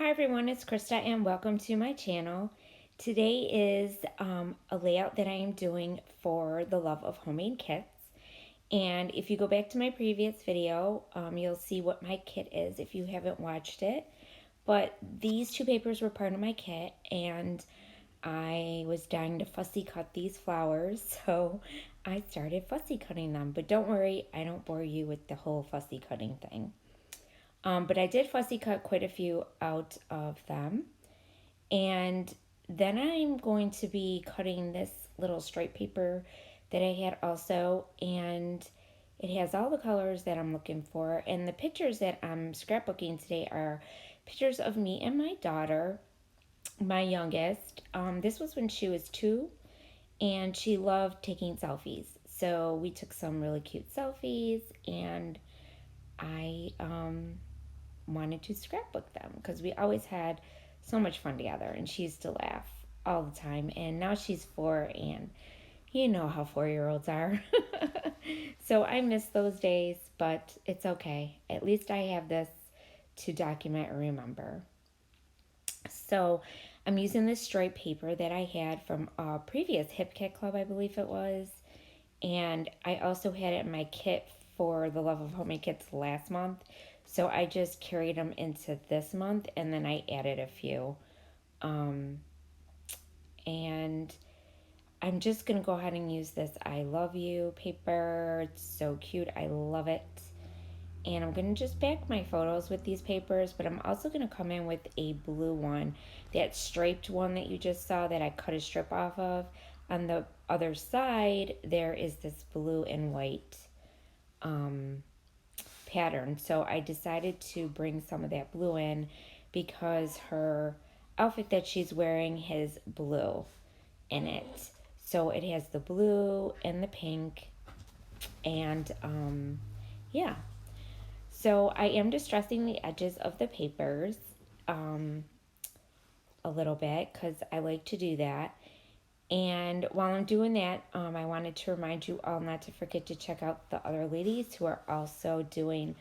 Hi everyone, it's Krista and welcome to my channel. Today is a layout that I am doing for the love of homemade kits. And if you go back to my previous video, you'll see what my kit is if you haven't watched it. But these two papers were part of my kit and I was dying to fussy cut these flowers, so I started fussy cutting them. But don't worry, I don't bore you with the whole fussy cutting thing. But I did fussy cut quite a few out of them. And then I'm going to be cutting this little stripe paper that I had also. And it has all the colors that I'm looking for. And the pictures that I'm scrapbooking today are pictures of me and my daughter, my youngest. This was when she was 2 and she loved taking selfies. So we took some really cute selfies and I wanted to scrapbook them because we always had so much fun together and she used to laugh all the time. And now she's 4 and you know how 4-year-olds are. So I miss those days, but it's okay. At least I have this to document and remember. So I'm using this stripe paper that I had from a previous Hip Kit Club, I believe it was. And I also had it in my kit for the Love of Homemade Kits last month. So I just carried them into this month and then I added a few. And I'm just going to go ahead and use this I Love You paper. It's so cute. I love it. And I'm going to just back my photos with these papers, but I'm also going to come in with a blue one. That striped one that you just saw that I cut a strip off of. On the other side, there is this blue and white pattern. So I decided to bring some of that blue in because her outfit that she's wearing has blue in it. So it has the blue and the pink and yeah. So I am distressing the edges of the papers a little bit because I like to do that. And while I'm doing that, I wanted to remind you all not to forget to check out the other ladies who are also doing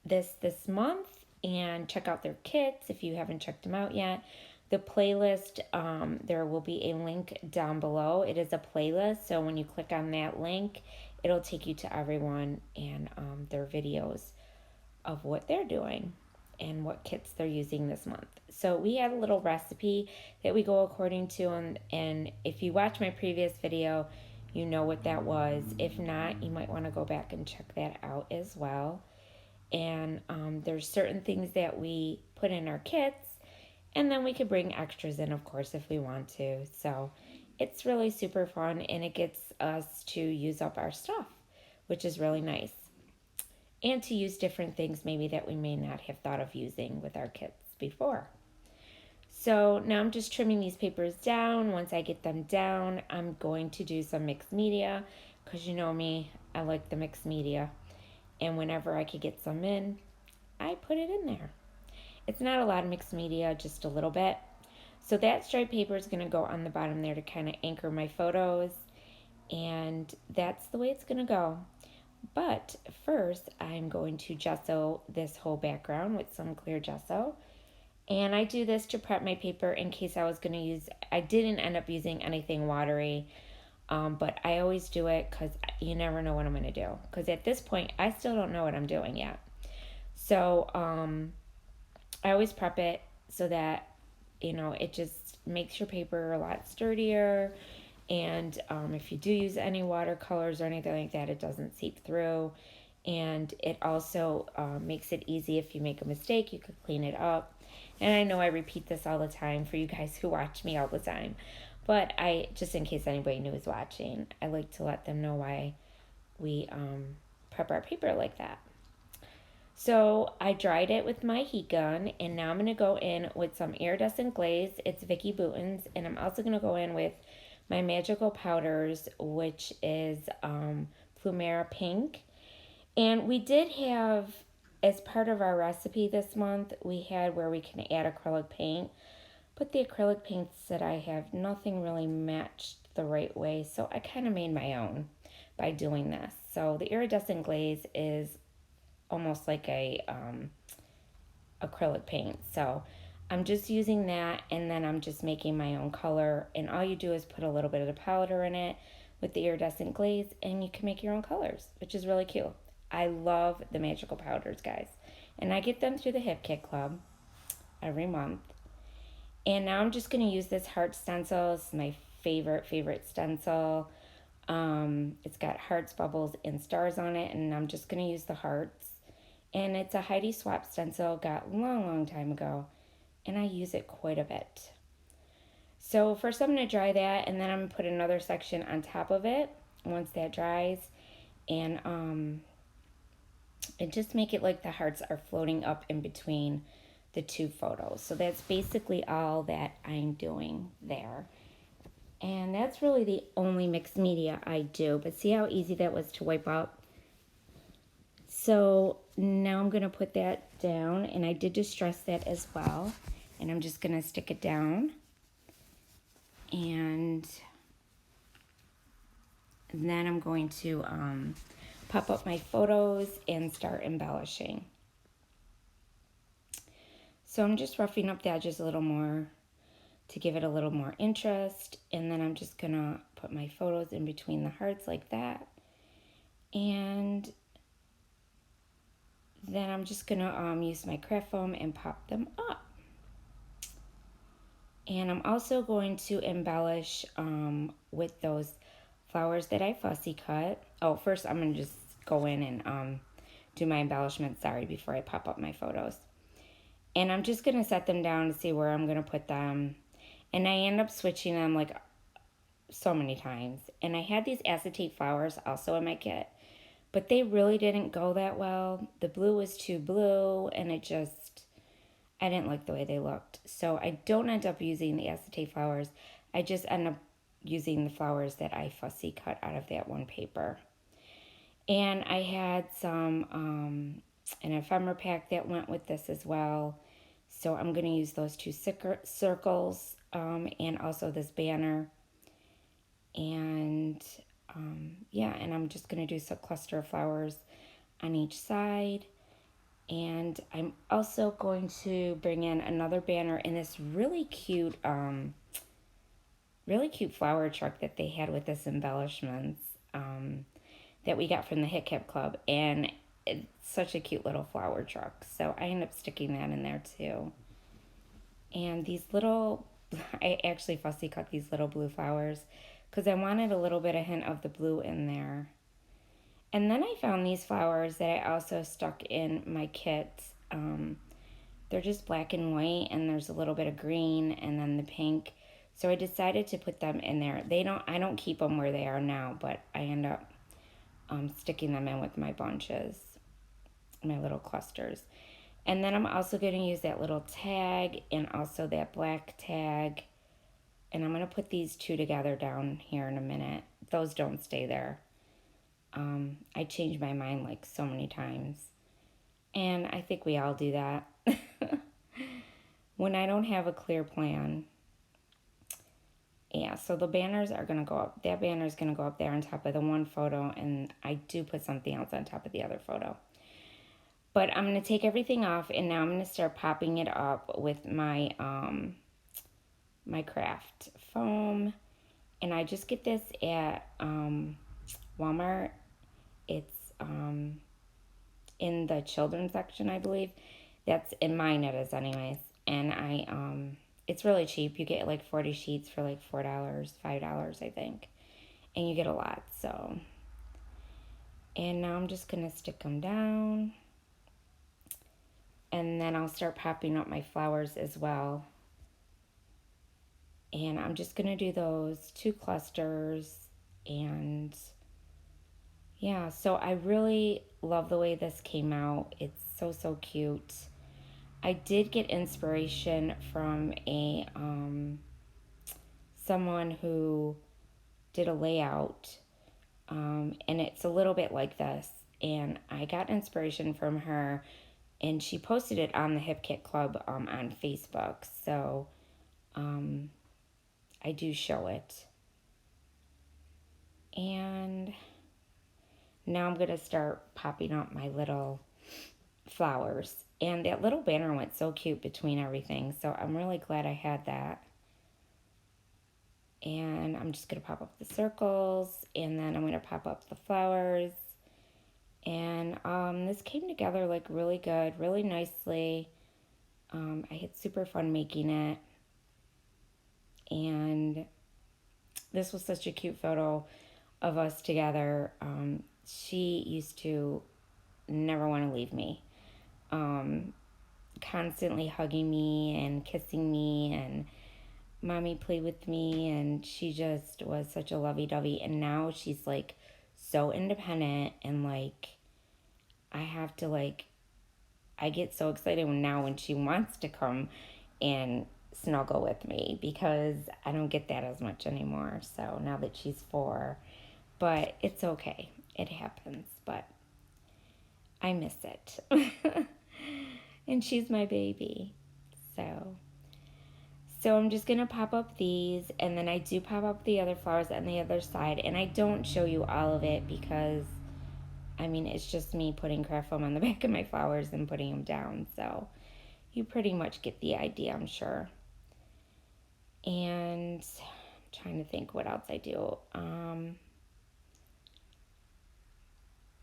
this month and check out their kits if you haven't checked them out yet. The playlist, there will be a link down below. It is a playlist, so when you click on that link, it'll take you to everyone and their videos of what they're doing and what kits they're using this month. So we had a little recipe that we go according to, and if you watch my previous video, you know what that was. If not, you might want to go back and check that out as well. And there's certain things that we put in our kits, and then we could bring extras in, of course, if we want to. So it's really super fun, and it gets us to use up our stuff, which is really nice. And to use different things maybe that we may not have thought of using with our kits before. So now I'm just trimming these papers down. Once I get them down, I'm going to do some mixed media because you know me, I like the mixed media. And whenever I could get some in, I put it in there. It's not a lot of mixed media, just a little bit. So that striped paper is going to go on the bottom there to kind of anchor my photos. And that's the way it's going to go. But first, I'm going to gesso this whole background with some clear gesso. And I do this to prep my paper in case I was going to use, I didn't end up using anything watery. But I always do it because you never know what I'm going to do. Because at this point, I still don't know what I'm doing yet. So I always prep it so that, you know, it just makes your paper a lot sturdier. And if you do use any watercolors or anything like that, it doesn't seep through. And it also makes it easy if you make a mistake, you could clean it up. And I know I repeat this all the time for you guys who watch me all the time. But I, just in case anybody new is watching, I like to let them know why we prep our paper like that. So I dried it with my heat gun, and now I'm going to go in with some iridescent glaze. It's Vicky Bouton's, and I'm also going to go in with my magical powders, which is Plumera Pink. And we did have, as part of our recipe this month, we had where we can add acrylic paint. But the acrylic paints that I have, nothing really matched the right way, so I kind of made my own by doing this. So the iridescent glaze is almost like a acrylic paint. So I'm just using that, and then I'm just making my own color. And all you do is put a little bit of the powder in it with the iridescent glaze, and you can make your own colors, which is really cute. I love the magical powders, guys. And I get them through the Hip Kit Club every month. And now I'm just going to use this heart stencil. This is my favorite stencil. It's got hearts, bubbles, and stars on it, and I'm just going to use the hearts. And it's a Heidi Swap stencil, got long time ago, and I use it quite a bit. So first I'm going to dry that, and then I'm going to put another section on top of it once that dries, and just make it like the hearts are floating up in between the two photos. So that's basically all that I'm doing there. And that's really the only mixed media I do. But see how easy that was to wipe out? So now I'm going to put that down, and I did distress that as well. And I'm just going to stick it down. And then I'm going to pop up my photos and start embellishing. So I'm just roughing up the edges a little more to give it a little more interest. And then I'm just going to put my photos in between the hearts like that. And then I'm just going to use my craft foam and pop them up. And I'm also going to embellish with those flowers that I fussy cut. Oh, first I'm going to just go in and do my embellishments, before I pop up my photos. And I'm just going to set them down to see where I'm going to put them. And I end up switching them like so many times. And I had these acetate flowers also in my kit, but they really didn't go that well. The blue was too blue, and I didn't like the way they looked. So I don't end up using the acetate flowers. I just end up using the flowers that I fussy cut out of that one paper. And I had some an ephemera pack that went with this as well. So I'm going to use those two circles and also this banner. And and I'm just going to do some cluster of flowers on each side. And I'm also going to bring in another banner in this really cute flower truck that they had with this embellishments that we got from the Hit Kit Club. And it's such a cute little flower truck. So I end up sticking that in there too. And these little, I actually fussy cut these little blue flowers because I wanted a little bit of hint of the blue in there. And then I found these flowers that I also stuck in my kit. They're just black and white, and there's a little bit of green and then the pink. So I decided to put them in there. I don't keep them where they are now, but I end up sticking them in with my bunches, my little clusters. And then I'm also going to use that little tag and also that black tag. And I'm going to put these two together down here in a minute. Those don't stay there. I change my mind like so many times. And I think we all do that. When I don't have a clear plan. Yeah, so the banners are going to go up. That banner is going to go up there on top of the one photo. And I do put something else on top of the other photo. But I'm going to take everything off. And now I'm going to start popping it up with my my craft foam. And I just get this at Walmart. It's in the children's section, I believe. That's in mine, it is anyways. And it's really cheap. You get like 40 sheets for like $4, $5, I think. And you get a lot, so. And now I'm just going to stick them down. And then I'll start popping up my flowers as well. And I'm just going to do those two clusters. And yeah, so I really love the way this came out. It's so cute. I did get inspiration from someone who did a layout, and it's a little bit like this. And I got inspiration from her, and she posted it on the Hip Kit Club on Facebook. So I do show it. And now I'm going to start popping up my little flowers. And that little banner went so cute between everything. So I'm really glad I had that. And I'm just going to pop up the circles. And then I'm going to pop up the flowers. And this came together like really good, really nicely. I had super fun making it. And this was such a cute photo of us together. She used to never want to leave me. Constantly hugging me and kissing me, and mommy played with me, and she just was such a lovey-dovey. And now she's like so independent, and like I have to like, I get so excited when she wants to come and snuggle with me, because I don't get that as much anymore. So now that she's 4, but it's okay. It happens, but I miss it. And she's my baby. So I'm just going to pop up these, and then I do pop up the other flowers on the other side. And I don't show you all of it because, I mean, it's just me putting craft foam on the back of my flowers and putting them down. So you pretty much get the idea, I'm sure. And I'm trying to think what else I do.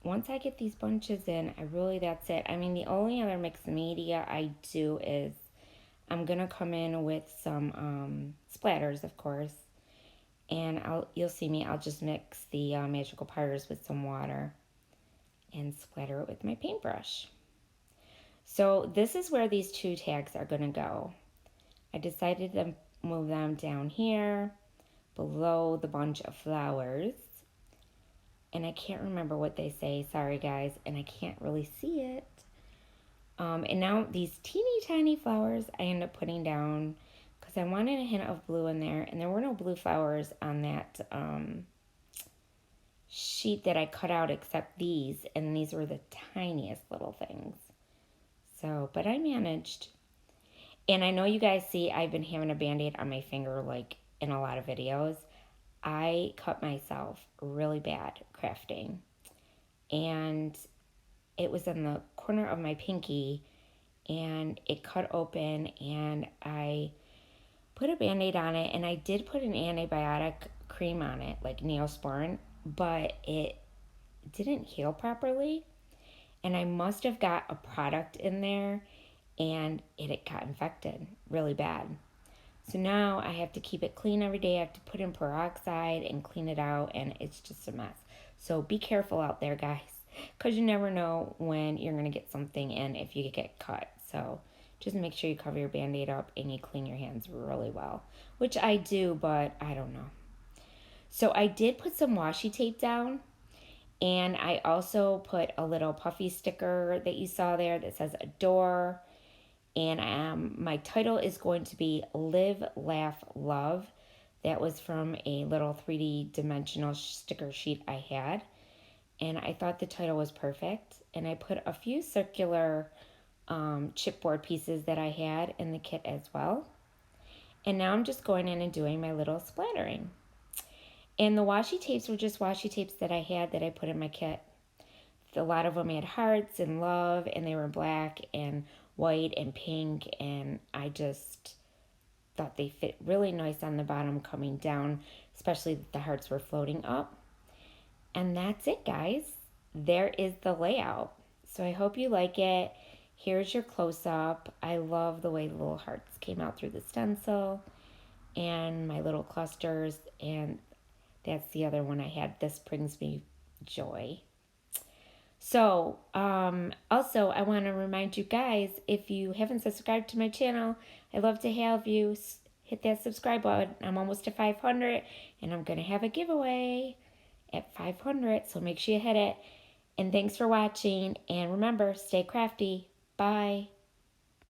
Once I get these bunches in, that's it. I mean, the only other mixed media I do is I'm going to come in with some splatters, of course. And you'll see me, I'll just mix the magical powders with some water and splatter it with my paintbrush. So this is where these 2 tags are going to go. I decided to move them down here below the bunch of flowers. And I can't remember what they say. Sorry, guys. And I can't really see it. And now these teeny tiny flowers I end up putting down because I wanted a hint of blue in there. And there were no blue flowers on that sheet that I cut out except these. And these were the tiniest little things. So, but I managed. And I know you guys see I've been having a Band-Aid on my finger like in a lot of videos. I cut myself really bad crafting, and it was in the corner of my pinky, and it cut open, and I put a Band-Aid on it, and I did put an antibiotic cream on it, like Neosporin, but it didn't heal properly, and I must have got a product in there, and it got infected really bad. So now I have to keep it clean every day. I have to put in peroxide and clean it out, and it's just a mess. So be careful out there, guys, because you never know when you're going to get something in if you get cut. So just make sure you cover your Band-Aid up and you clean your hands really well, which I do, but I don't know. So I did put some washi tape down, and I also put a little puffy sticker that you saw there that says adore. And my title is going to be Live, Laugh, Love. That was from a little 3D dimensional sticker sheet I had. And I thought the title was perfect. And I put a few circular chipboard pieces that I had in the kit as well. And now I'm just going in and doing my little splattering. And the washi tapes were just washi tapes that I had that I put in my kit. A lot of them had hearts and love, and they were black and white and pink, and I just thought they fit really nice on the bottom coming down, especially that the hearts were floating up. And that's it, guys. There is the layout. So I hope you like it. Here's your close-up. I love the way the little hearts came out through the stencil and my little clusters, and that's the other one I had. This brings me joy. So, also, I want to remind you guys, if you haven't subscribed to my channel, I'd love to have you hit that subscribe button. I'm almost to 500, and I'm going to have a giveaway at 500, so make sure you hit it. And thanks for watching, and remember, stay crafty. Bye.